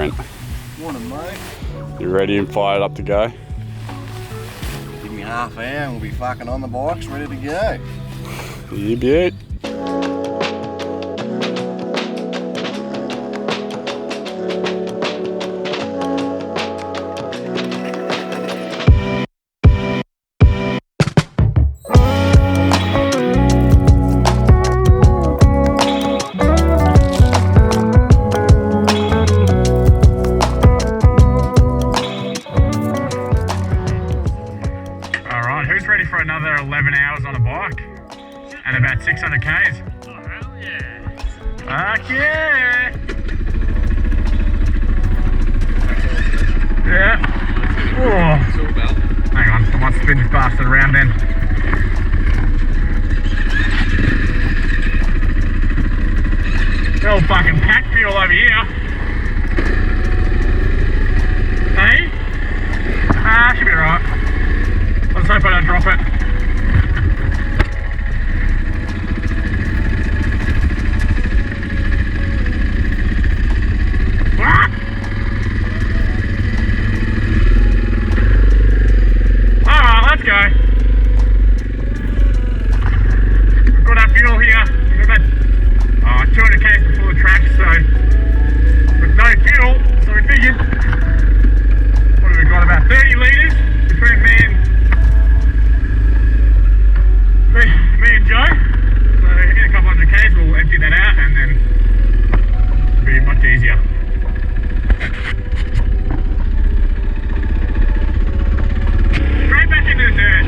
Trent. Morning, mate. You ready and fired up to go? Give me half hour and we'll be fucking on the bikes, ready to go. You bet. Another 11 hours on a bike and about 600 Ks. Oh, hell yeah. Fuck yeah! Yeah. Oh. Hang on, I might spin this bastard around then. Little fucking pack fuel over here. Hey? Should be alright. Let's hope I don't drop it. What? Alright, let's go. We've got our fuel here. We've got 200 Ks before the track, so with no fuel, so we figured, what have we got, about 30 litres between me and Joe, so in a couple hundred Ks we'll empty that out and then it'll be much easier. Straight back into the dirt.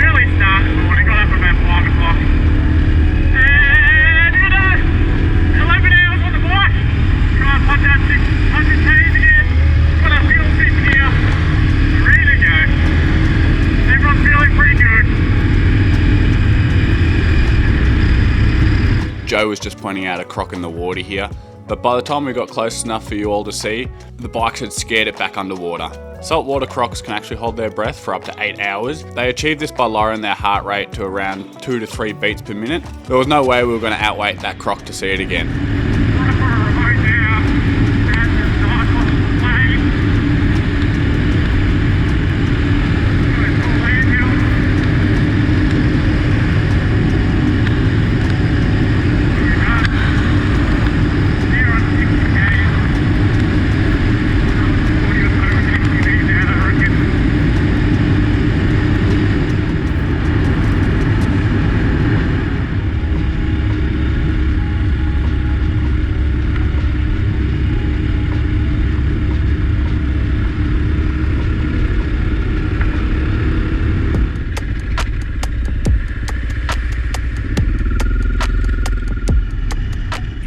Early start this morning, got up about 5 o'clock. And you know, 11 hours on the bike. Try and punch out 600 Ks again. Got our fuel system here. Ready to go. Everyone's feeling pretty good. Joe was just pointing out a croc in the water here, but by the time we got close enough for you all to see, the bikes had scared it back underwater. Saltwater crocs can actually hold their breath for up to 8 hours. They achieved this by lowering their heart rate to around 2 to 3 beats per minute. There was no way we were going to outwait that croc to see it again.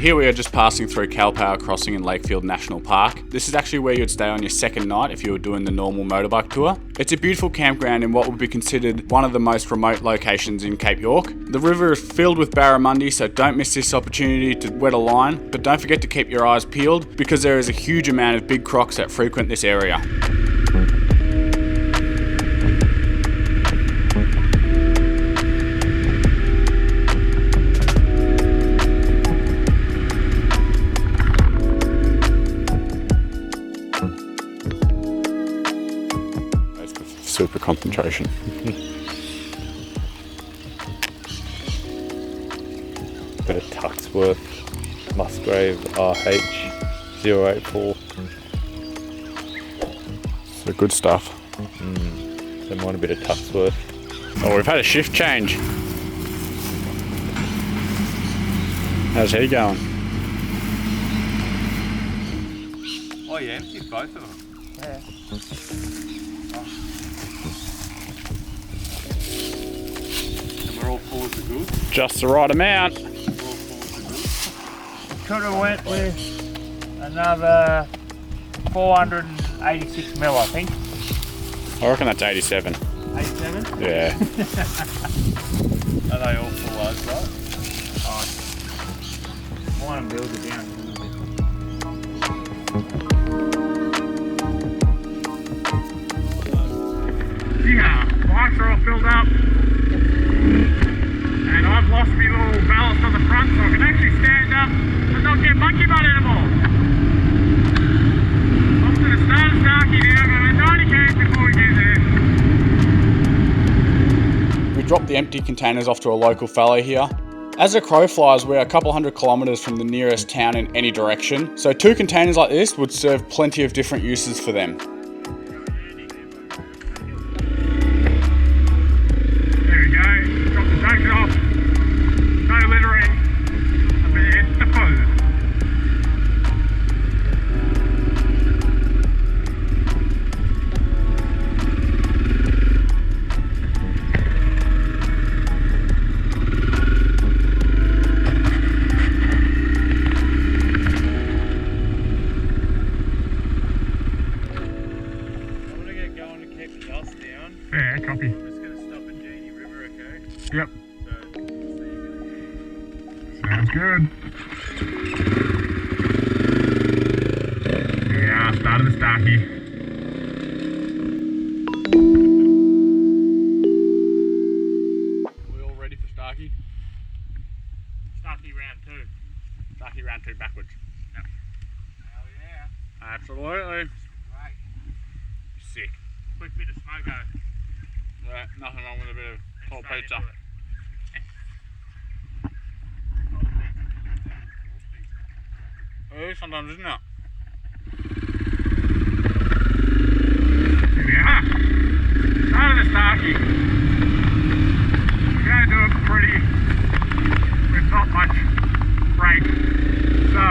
Here we are just passing through Calp crossing in Lakefield National Park. This is actually where you'd stay on your second night if you were doing the normal motorbike tour. It's a beautiful campground in what would be considered one of the most remote locations in Cape York. The river is filled with barramundi, so don't miss this opportunity to wet a line, but don't forget to keep your eyes peeled because there is a huge amount of big crocs that frequent this area. Super concentration. Bit of Tuxsworth Musgrave RH 084. So good stuff. So mine a bit of Tuxsworth. Oh, we've had a shift change. How's he going? Oh, you emptied both of them? Yeah. We're all full of the goods. Just the right amount. Could have went with another 486 mil, I think. I reckon that's 87. 87? Yeah. Are they all full as well? Oh, mine builds it down a little bit. Yeah, bikes are all filled up. And I've lost my little ballast on the front so I can actually stand up and not get monkey butt anymore. the empty containers off to a local fellow here. As the crow flies, we're a couple hundred kilometres from the nearest town in any direction, so 2 containers like this would serve plenty of different uses for them. There we go, drop the junction off, no littering, and it's deposited. Yeah, copy. I'm just going to stop at Genie River, okay? Yep. So, Sounds good. Yeah, started the Starcke. We all ready for Starcke? Starcke round 2. Starcke round 2 backwards. Yep. Hell yeah. Absolutely. Great. Sick. Quick bit of smoko. Right, nothing wrong with a bit of cold pizza. Oh, sometimes, isn't it? Here we are. Started the Starcke. We're going to do it pretty with not much brake. So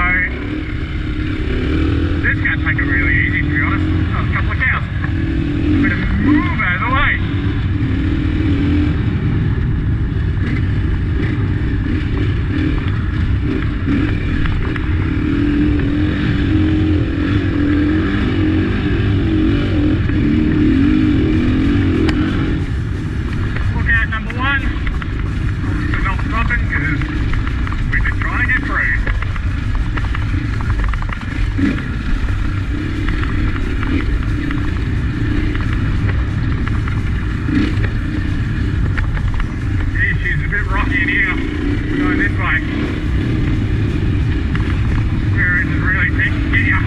this is going to take it really easy, to be honest. Oh, a couple of cows. Bit of move out of the way. Lookout number 1. Obviously not stopping because we've been trying to get through. She's a bit rocky in here, going this way. Where it is really big here.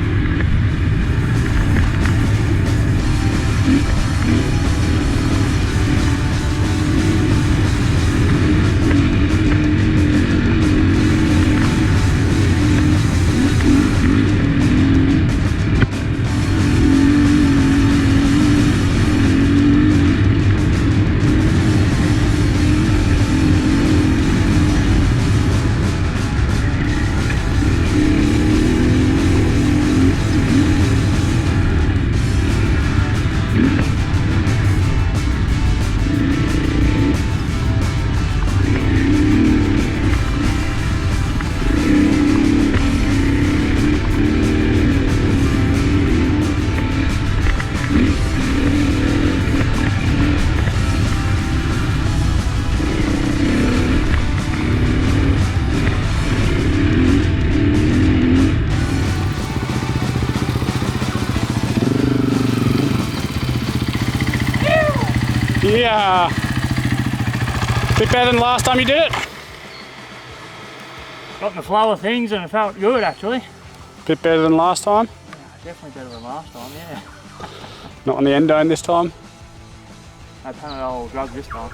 Yeah. Bit better than last time you did it? Got in the flow of things and it felt good actually. Bit better than last time? Yeah, definitely better than last time, yeah. Not on the endone this time? No Panadol drug this time.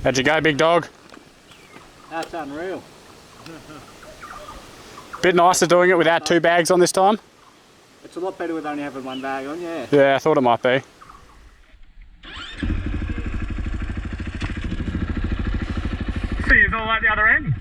How'd you go, big dog? That's unreal. Bit nicer doing it without 2 bags on this time? It's a lot better with only having 1 bag on, yeah. Yeah, I thought it might be. See you all at the other end.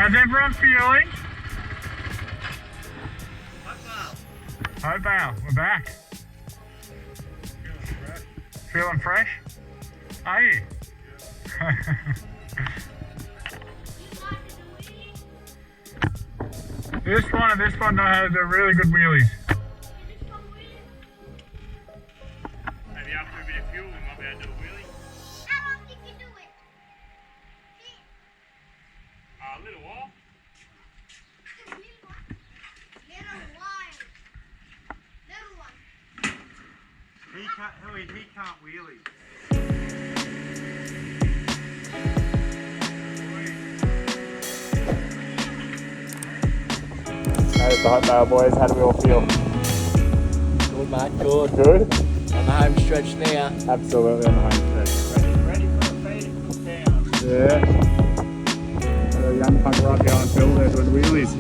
How's everyone feeling? Hopeful, we're back. Feeling fresh? Are you? This one and this one has a really good wheelies. Maybe after a bit of fuel we might be able to do a wheelie. How long did you do it? A little while. Little one. He can't wheelie. Hey, the Hopedale boys, how do we all feel? Good, mate, good. Good? On the home stretch now. Absolutely on the home stretch. Ready for a feed at Cooktown. Yeah. A young punk right behind Phil there doing wheelies.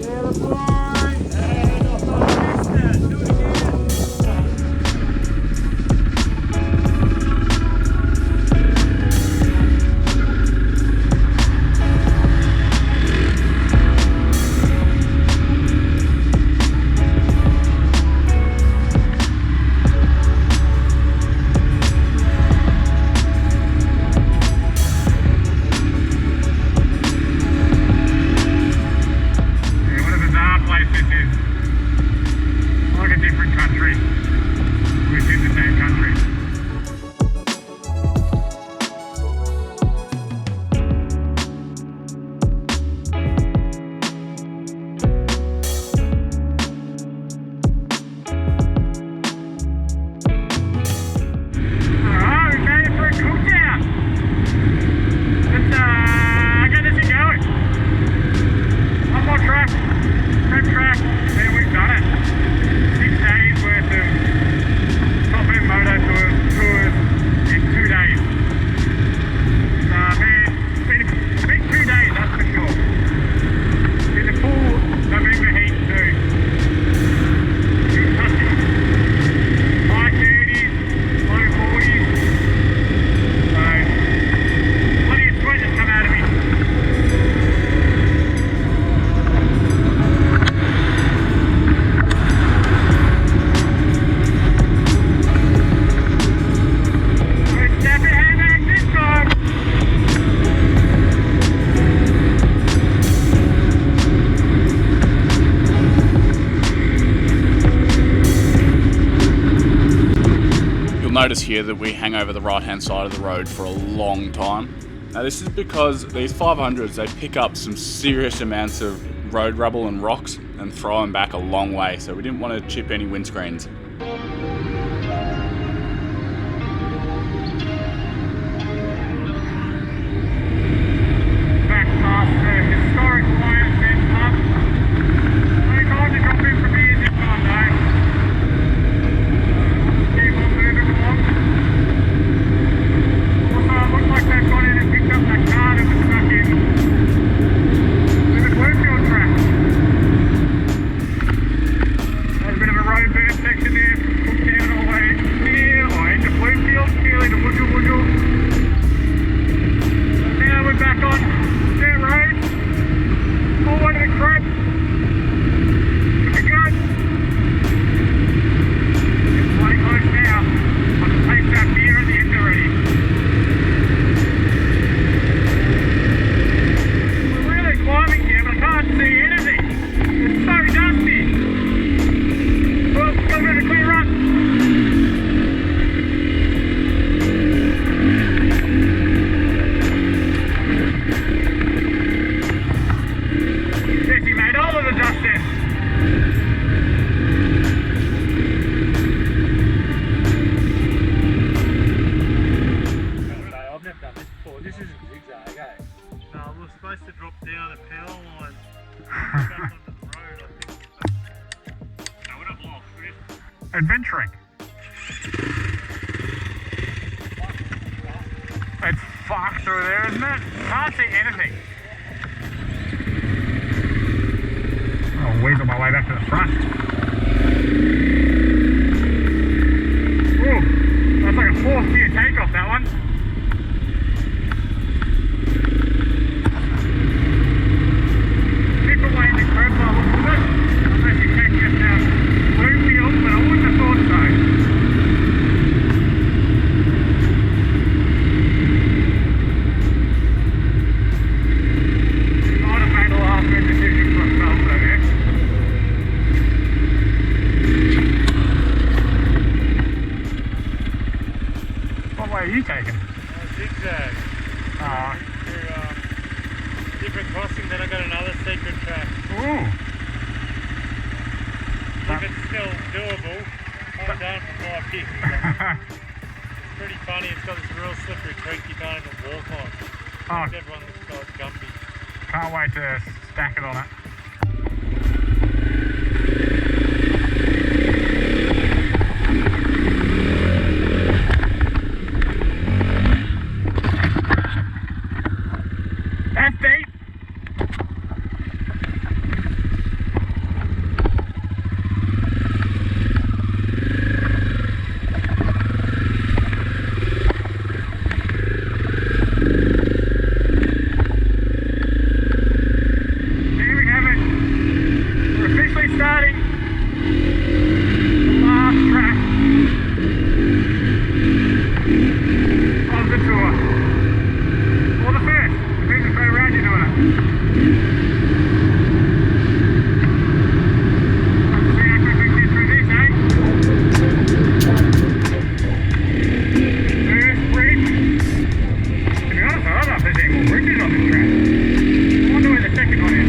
Creb track, and we've done it. 6 days worth of top end moto tours in 2 days. Man, it's been a big 2 days, that's for sure. In the full November heat too. It was touching. High 30s, low 40s. So, plenty of sweat has come out of me. Notice here that we hang over the right hand side of the road for a long time. Now this is because these 500s, they pick up some serious amounts of road rubble and rocks and throw them back a long way, so we didn't want to chip any windscreens. Back past the historic Lion's Den pub. Only time to drop in for beers this time though. Keep on moving along. Also, it looks like they've gone in and picked up that car that was stuck in the Lakefield track. There's a bit of a road burn section there from Cooktown all the way here, or into Lakefield, nearly to Woodgill. Now we're back on dirt road, all over the Creb. Looking good. It's bloody close now. I can taste that beer at the end already. We're really climbing here, but I can't see anything. It's so dusty. Well, got a bit of a clear run. Yes, he made all of the dust in. I've never done this before. This isn't Zig Zag, eh? No, we're supposed to drop down a power line back onto the road, I think. No, we're not lost. We're just Adventuring. It's fucked through there, isn't it? Can't see anything. I'll weasel my way back to the front. Ooh, that's like a 4th gear takeoff, that one. Zag. Through different crossing, then I got another secret track. Ooh. If it's still doable, I'm down for 5 kicks. It's pretty funny, it's got this real slippery creek you can't even walk on. Oh. Everyone looks so it's Gumby. Can't wait to stack it on it. That's deep. Here we have it. We're officially starting the last track of the tour. Or the first, depending on how round you're doing it. Let's see how quick we can get through this, eh? First bridge. To be honest, I don't know if there's any more bridges on this track. I wonder where the second one is.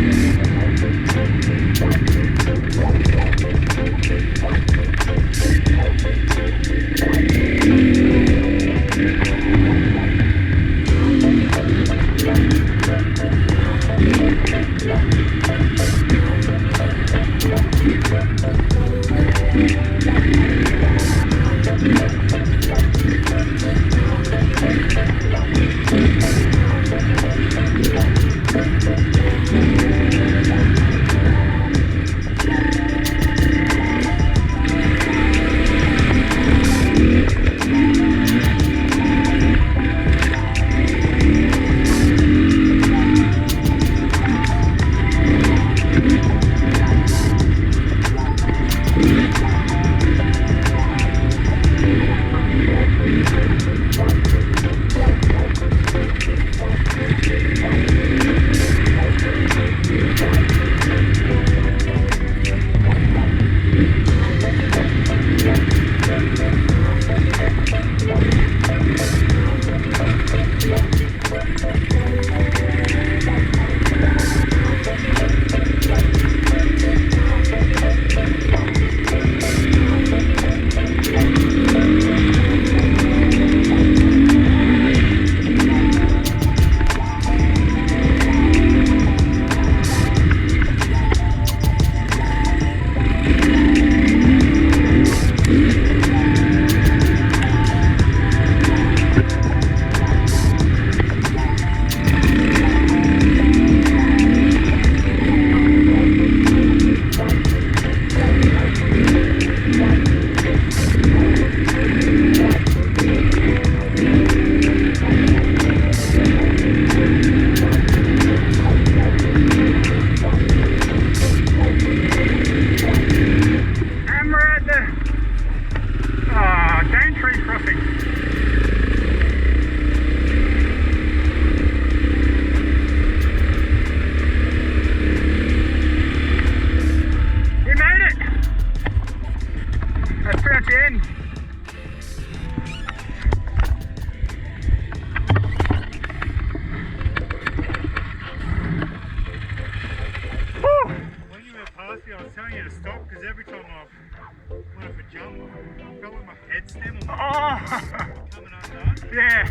Yeah.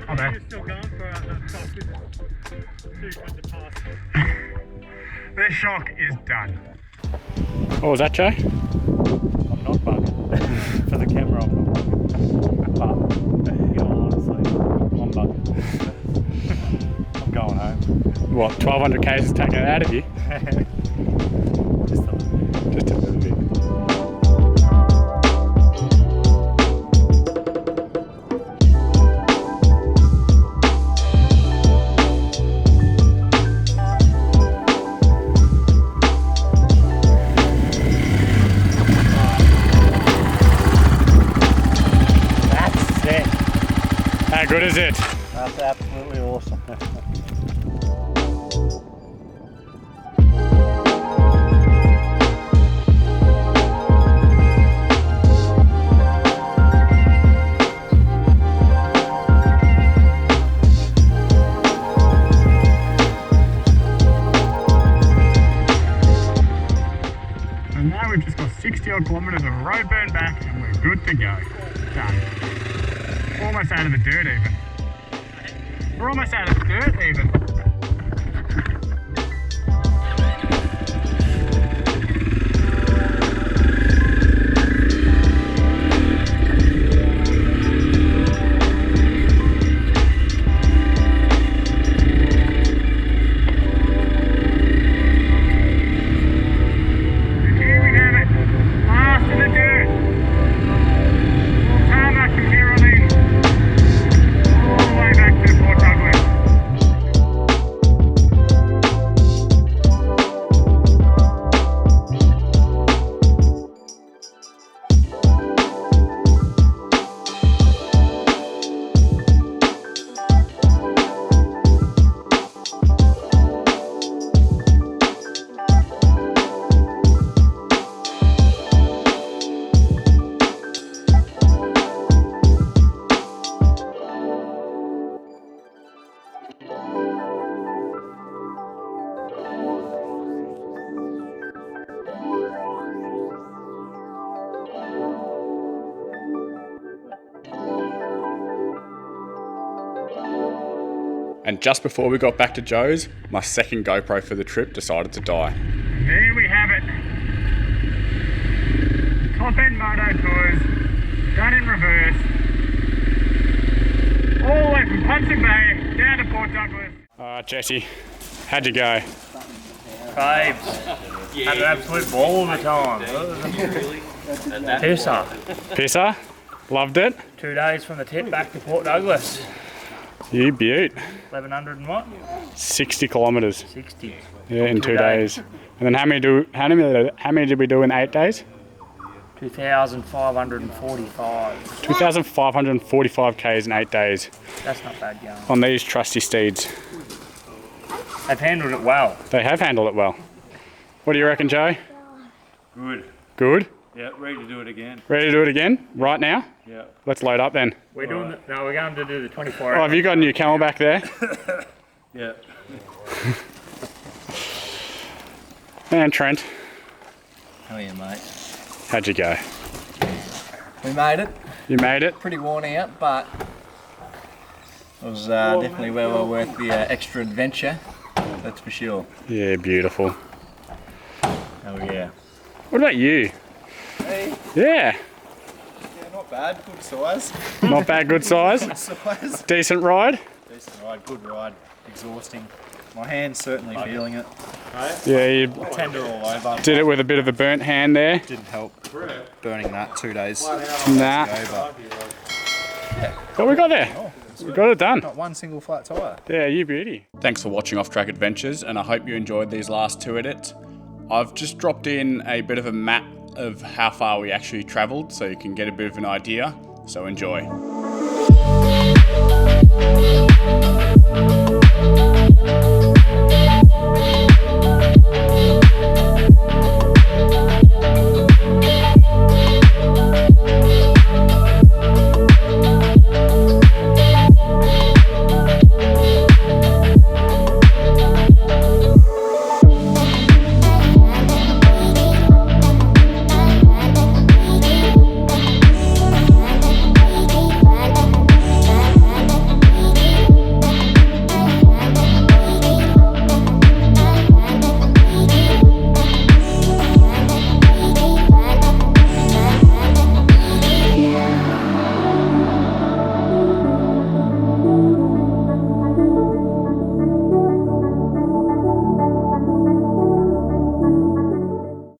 Oh, man. You're still going for a tough with it. Too good to pass. This shock is done. What was that, Joe? I'm not bugging. For the camera, I'm not bugging. But, you know, honestly, I'm bugging. I'm going home. What, 1200 k's is taking it out of you? Just a little bit. Just a little bit. How good is it? That's absolutely awesome. Good go. Done. Almost out of the dirt even. We're almost out of the dirt even. And just before we got back to Joe's, my second GoPro for the trip decided to die. There we have it. Top End Moto Tours, done in reverse. All the way from Punsand Bay down to Port Douglas. Alright Jesse, how'd you go? Crabs. Had an absolute ball of the time. Pissa. Pisser? Loved it? 2 days from the tip back to Port Douglas. You beaut. 1100 and what? 60 kilometres. 60. Yeah, in 2 days. And then how many did we do in 8 days? 2,545. 2,545 Ks in 8 days That's not bad going. on these trusty steeds. They've handled it well. They have handled it well. What do you reckon, Joe? Good. Good? Yeah, ready to do it again. Ready to do it again? Right now? Yeah. Let's load up then. We're doing no, we're going to do the 24 Oh, have you got a new camel back there? Yeah. And Trent, How are you, mate? how'd you go? We made it. You made it? Pretty worn out, but it was definitely well worth the extra adventure. That's for sure. Yeah, beautiful. Oh yeah. What about you? Hey. Yeah. Yeah, not bad. Good size. Not bad, good size. Good size. Decent ride. Decent ride. Good ride. Exhausting. My hand's certainly feeling it. Yeah, you Tender all over. did it with a bit of a burnt hand there. Didn't help burning that 2 days Nah. ago, What we got there? We got it done. but not one single flat tyre. Yeah, you beauty. Thanks for watching Off Track Adventures, and I hope you enjoyed these last 2 edits. I've just dropped in a bit of a map of how far we actually travelled, so you can get a bit of an idea. So enjoy.